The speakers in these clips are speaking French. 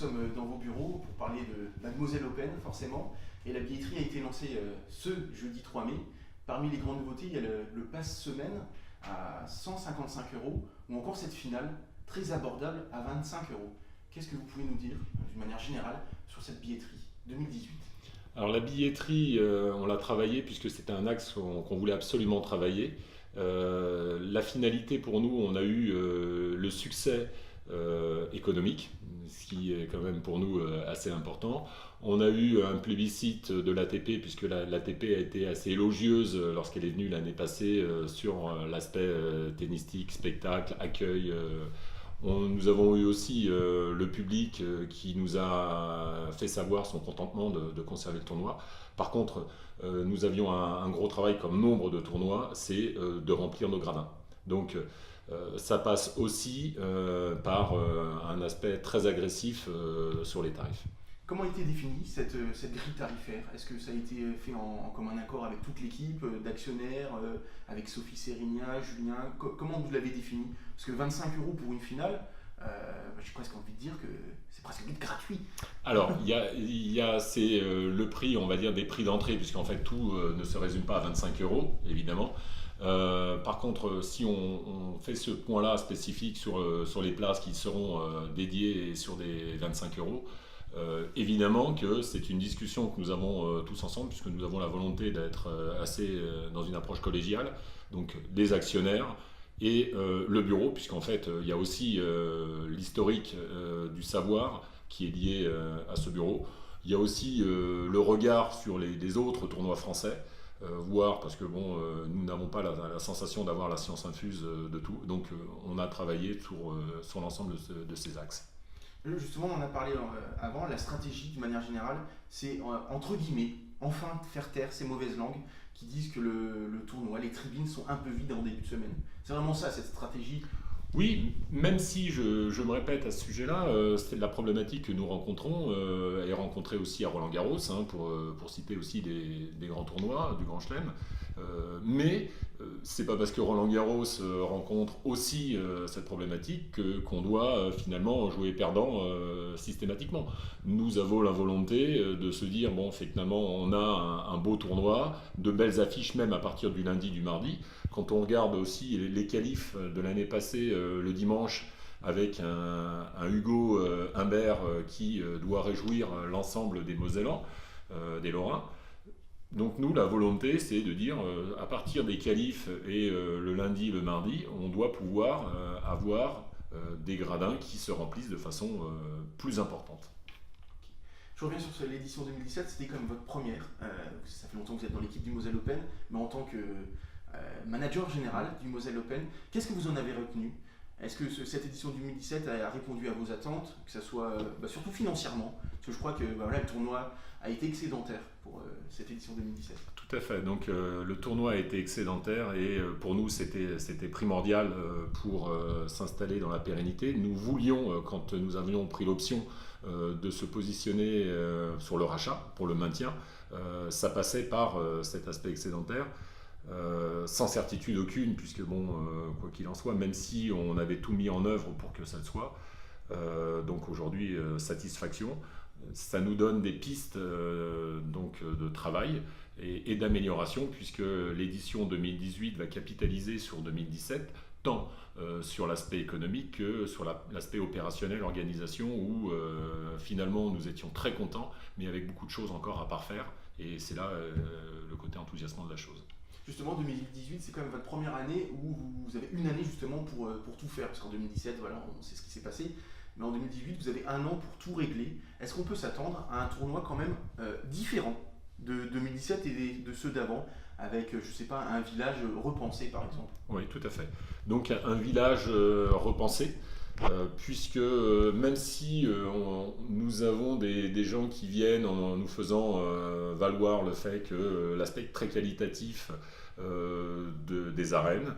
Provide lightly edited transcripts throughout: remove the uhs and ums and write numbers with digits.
sommes dans vos bureaux pour parler de Mademoiselle Open, forcément. Et la billetterie a été lancée ce jeudi 3 mai. Parmi les grandes nouveautés, il y a le pass semaine à 155 euros, ou encore cette finale très abordable à 25 euros. Qu'est-ce que vous pouvez nous dire, d'une manière générale, sur cette billetterie 2018? Alors la billetterie, on l'a travaillé puisque c'était un axe qu'on voulait absolument travailler. La finalité pour nous, on a eu le succès économique, ce qui est quand même pour nous assez important. On a eu un plébiscite de l'ATP puisque l'ATP a été assez élogieuse lorsqu'elle est venue l'année passée sur l'aspect tennistique, spectacle, accueil. Nous avons eu aussi le public qui nous a fait savoir son contentement de conserver le tournoi. Par contre, nous avions un gros travail comme nombre de tournois, c'est de remplir nos gradins. Donc ça passe aussi par un aspect très agressif sur les tarifs. Comment a été définie cette grille tarifaire? Est-ce que ça a été fait en commun accord avec toute l'équipe d'actionnaires, avec Sophie Sérigna, Julien? Comment vous l'avez défini? Parce que 25 euros pour une finale, j'ai presque envie de dire que c'est presque gratuit. Alors, c'est le prix, on va dire, des prix d'entrée, puisqu'en fait tout ne se résume pas à 25 euros, évidemment. Par contre, si on fait ce point-là spécifique sur les places qui seront dédiées sur des 25 euros, évidemment que c'est une discussion que nous avons tous ensemble, puisque nous avons la volonté d'être assez dans une approche collégiale, donc les actionnaires et le bureau, puisqu'en fait il y a aussi l'historique du savoir qui est lié à ce bureau. Il y a aussi le regard sur les autres tournois français, voir, parce que bon, nous n'avons pas la sensation d'avoir la science infuse de tout, donc on a travaillé sur l'ensemble de ces axes. Justement, on en a parlé avant, la stratégie, de manière générale, c'est entre guillemets, enfin faire taire ces mauvaises langues qui disent que le tournoi, les tribunes sont un peu vides en début de semaine. C'est vraiment ça, cette stratégie? Oui, même si je me répète à ce sujet-là, c'est la problématique que nous rencontrons, et rencontrée aussi à Roland-Garros, hein, pour citer aussi des grands tournois, du Grand Chelem. Mais c'est pas parce que Roland-Garros rencontre aussi cette problématique qu'on doit finalement jouer perdant systématiquement. Nous avons la volonté de se dire, bon, finalement, on a un beau tournoi, de belles affiches même à partir du lundi, du mardi. Quand on regarde aussi les qualifs de l'année passée, le dimanche, avec un Hugo Humbert qui doit réjouir l'ensemble des Mosellans, des Lorrains. Donc nous, la volonté, c'est de dire, à partir des qualifs et le lundi, le mardi, on doit pouvoir avoir des gradins qui se remplissent de façon plus importante. Je reviens sur l'édition 2017, c'était quand même votre première. Ça fait longtemps que vous êtes dans l'équipe du Moselle Open, mais en tant que manager général du Moselle Open, qu'est-ce que vous en avez retenu? Est-ce que cette édition 2017 a répondu à vos attentes, que ce soit surtout financièrement? Parce que je crois que le tournoi a été excédentaire pour cette édition 2017. Tout à fait, donc le tournoi a été excédentaire et pour nous c'était primordial pour s'installer dans la pérennité. Nous voulions, quand nous avions pris l'option de se positionner sur le rachat, pour le maintien, ça passait par cet aspect excédentaire. Sans certitude aucune, puisque bon, quoi qu'il en soit, même si on avait tout mis en œuvre pour que ça le soit, donc aujourd'hui satisfaction, ça nous donne des pistes donc de travail et d'amélioration, puisque l'édition 2018 va capitaliser sur 2017, tant sur l'aspect économique que sur l'aspect opérationnel, organisation, où finalement nous étions très contents, mais avec beaucoup de choses encore à parfaire, et c'est là le côté enthousiasmant de la chose. Justement, 2018, c'est quand même votre première année où vous avez une année justement pour tout faire, parce qu'en 2017, voilà, on sait ce qui s'est passé, mais en 2018, vous avez un an pour tout régler. Est-ce qu'on peut s'attendre à un tournoi quand même différent de 2017 et de ceux d'avant, avec, je sais pas, un village repensé par exemple? Oui, tout à fait. Donc un village repensé, puisque même si nous avons des gens qui viennent en nous faisant valoir le fait que l'aspect très qualitatif des arènes,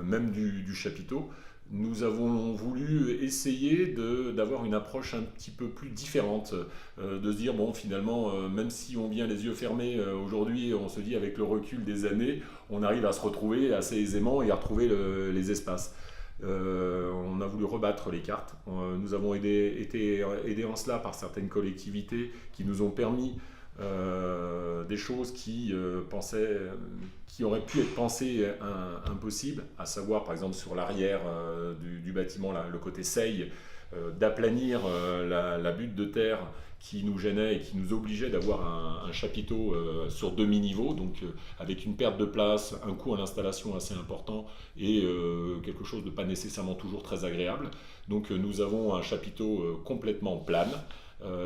même du chapiteau, nous avons voulu essayer d'avoir une approche un petit peu plus différente, de se dire, bon, finalement, même si on vient les yeux fermés aujourd'hui, on se dit avec le recul des années, on arrive à se retrouver assez aisément et à retrouver les espaces. On a voulu rebattre les cartes. Nous avons été aidés en cela par certaines collectivités qui nous ont permis des choses qui auraient pu être pensées impossibles, à savoir par exemple sur l'arrière du bâtiment, là, le côté seille, d'aplanir la butte de terre qui nous gênait et qui nous obligeait d'avoir un chapiteau sur demi-niveau, donc avec une perte de place, un coût à l'installation assez important et quelque chose de pas nécessairement toujours très agréable. Donc nous avons un chapiteau complètement plane,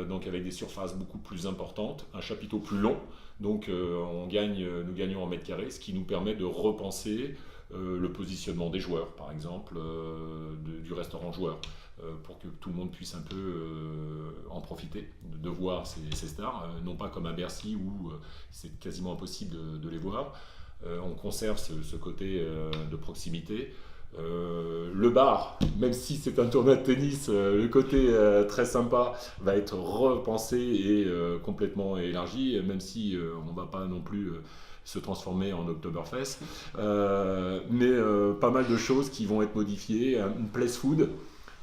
donc avec des surfaces beaucoup plus importantes, un chapiteau plus long, donc nous gagnons en mètres carrés, ce qui nous permet de repenser le positionnement des joueurs, par exemple, du restaurant joueur, pour que tout le monde puisse un peu en profiter, de voir ces stars, non pas comme à Bercy où c'est quasiment impossible de les voir. On conserve ce côté de proximité. Le bar, même si c'est un tournoi de tennis, le côté très sympa va être repensé et complètement élargi, même si on ne va pas non plus se transformer en Oktoberfest, mais pas mal de choses qui vont être modifiées, une place food,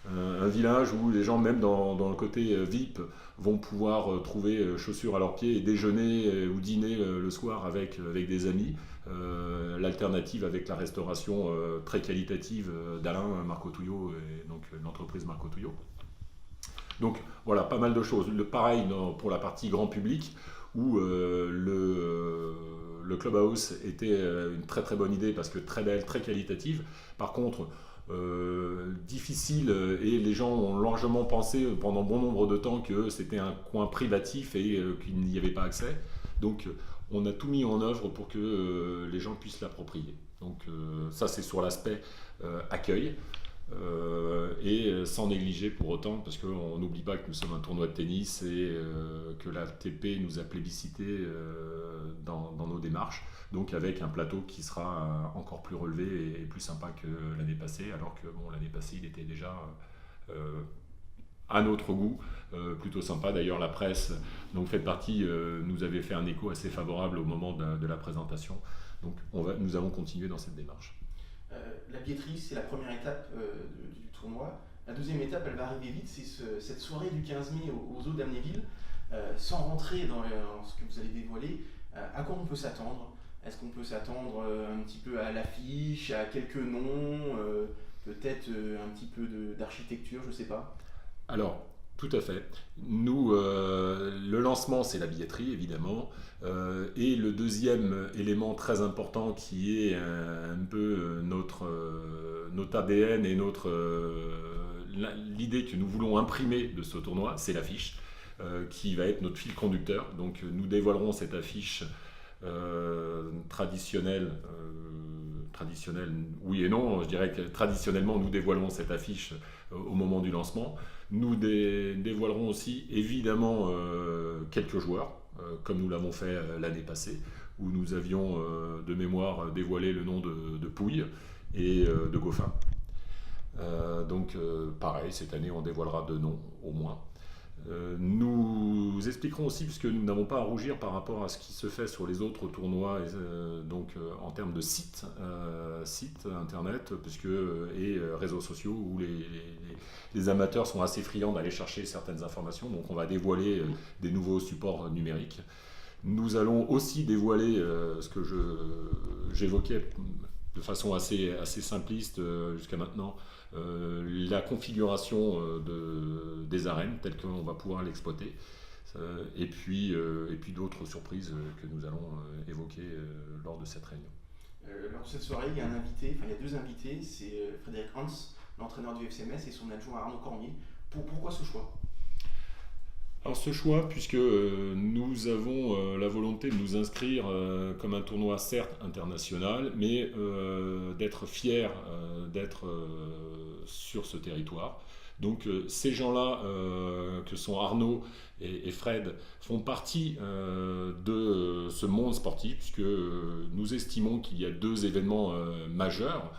un village où les gens, même dans le côté VIP, vont pouvoir trouver chaussures à leurs pieds et déjeuner ou dîner le soir avec des amis. L'alternative avec la restauration très qualitative d'Alain Marco Touillot et donc l'entreprise Marco Touillot. Donc voilà, pas mal de choses. Pareil pour la partie grand public où le Clubhouse était une très très bonne idée parce que très belle, très qualitative. Par contre, difficile et les gens ont largement pensé pendant bon nombre de temps que c'était un coin privatif et qu'il n'y avait pas accès. Donc on a tout mis en œuvre pour que les gens puissent l'approprier. Donc ça c'est sur l'aspect accueil et sans négliger pour autant, parce qu'on n'oublie pas que nous sommes un tournoi de tennis et que la TP nous a plébiscité dans nos démarches, donc avec un plateau qui sera encore plus relevé et plus sympa que l'année passée, alors que l'année passée il était déjà à notre goût, plutôt sympa. D'ailleurs la presse, donc fait partie, nous avait fait un écho assez favorable au moment de la présentation, donc nous allons continuer dans cette démarche. La billetterie, c'est la première étape du tournoi. La deuxième étape, elle va arriver vite, c'est cette soirée du 15 mai aux eaux d'Amnéville. Sans rentrer dans ce que vous allez dévoiler, à quoi on peut s'attendre? Est-ce qu'on peut s'attendre un petit peu à l'affiche, à quelques noms, peut-être un petit peu d'architecture, je ne sais pas? Alors, tout à fait. Nous, le lancement, c'est la billetterie, évidemment. Et le deuxième élément très important qui est un peu notre ADN et l'idée que nous voulons imprimer de ce tournoi, c'est l'affiche, qui va être notre fil conducteur. Donc, nous dévoilerons cette affiche traditionnelle. Traditionnelle, oui et non. Je dirais que traditionnellement, nous dévoilons cette affiche au moment du lancement. Nous dévoilerons aussi évidemment quelques joueurs, comme nous l'avons fait l'année passée, où nous avions de mémoire dévoilé le nom de Pouille et de Goffin. Donc pareil, cette année on dévoilera 2 noms au moins. Nous expliquerons aussi, puisque nous n'avons pas à rougir par rapport à ce qui se fait sur les autres tournois, en termes de site internet, et réseaux sociaux, où les amateurs sont assez friands d'aller chercher certaines informations, donc on va dévoiler des nouveaux supports numériques. Nous allons aussi dévoiler ce que j'évoquais de façon assez simpliste jusqu'à maintenant, la configuration des arènes telles qu'on va pouvoir l'exploiter, et puis d'autres surprises que nous allons évoquer lors de cette réunion. Lors de cette soirée, il y a il y a 2 invités, c'est Frédéric Hans, l'entraîneur du FC Metz, et son adjoint Arnaud Cormier. Pourquoi ce choix? Alors ce choix, puisque nous avons la volonté de nous inscrire comme un tournoi certes international, mais d'être fiers d'être sur ce territoire. Donc ces gens-là, que sont Arnaud et Fred, font partie de ce monde sportif, puisque nous estimons qu'il y a 2 événements majeurs,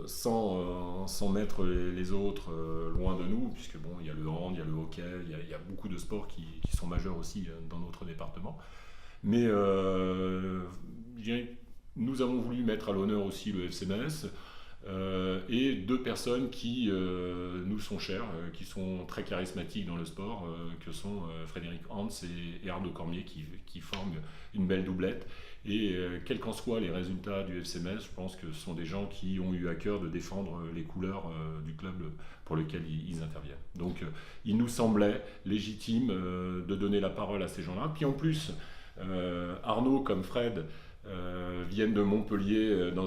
sans mettre les autres loin de nous, puisque il y a le hand, il y a le hockey, il y a beaucoup de sports qui sont majeurs aussi dans notre département. Mais nous avons voulu mettre à l'honneur aussi le FC Metz, et deux personnes qui nous sont chères, qui sont très charismatiques dans le sport, que sont Frédéric Hans et Arnaud Cormier, qui forment une belle doublette. Et quels qu'en soient les résultats du FC Metz, je pense que ce sont des gens qui ont eu à cœur de défendre les couleurs du club pour lequel ils interviennent. Donc il nous semblait légitime de donner la parole à ces gens-là. Puis en plus, Arnaud comme Fred viennent de Montpellier dans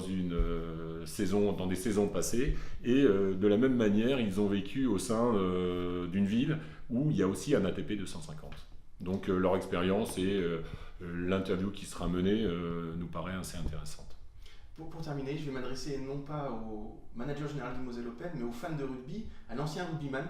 des saisons passées, et de la même manière, ils ont vécu au sein d'une ville où il y a aussi un ATP 250. Donc leur expérience et l'interview qui sera menée nous paraît assez intéressante. Pour terminer, je vais m'adresser non pas au manager général du Moselle Open, mais aux fans de rugby, à l'ancien rugbyman.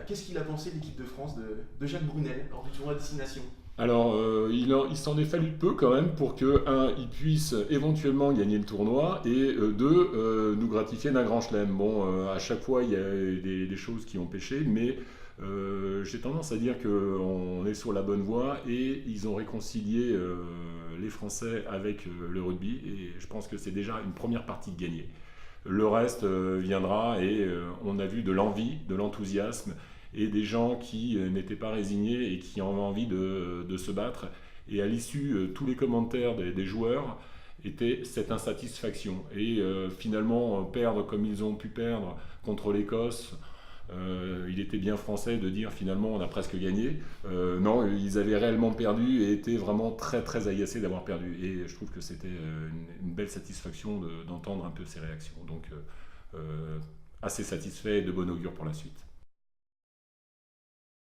Qu'est-ce qu'il a pensé de l'équipe de France de Jacques Brunel lors du tournoi Destination ? Alors, il s'en est fallu peu quand même pour que, il puisse éventuellement gagner le tournoi, et deux, nous gratifier d'un grand chelem. Bon, à chaque fois, il y a des choses qui ont pêché, mais j'ai tendance à dire qu'on est sur la bonne voie, et ils ont réconcilié les Français avec le rugby, et je pense que c'est déjà une première partie de gagnée. Le reste viendra, et on a vu de l'envie, de l'enthousiasme, et des gens qui n'étaient pas résignés et qui avaient envie de se battre. Et à l'issue, tous les commentaires des joueurs étaient cette insatisfaction. Et finalement, perdre comme ils ont pu perdre contre l'Écosse, il était bien français de dire finalement on a presque gagné. Non, ils avaient réellement perdu et étaient vraiment très très agacés d'avoir perdu. Et je trouve que c'était une belle satisfaction d'entendre un peu ces réactions. Donc assez satisfait et de bon augure pour la suite.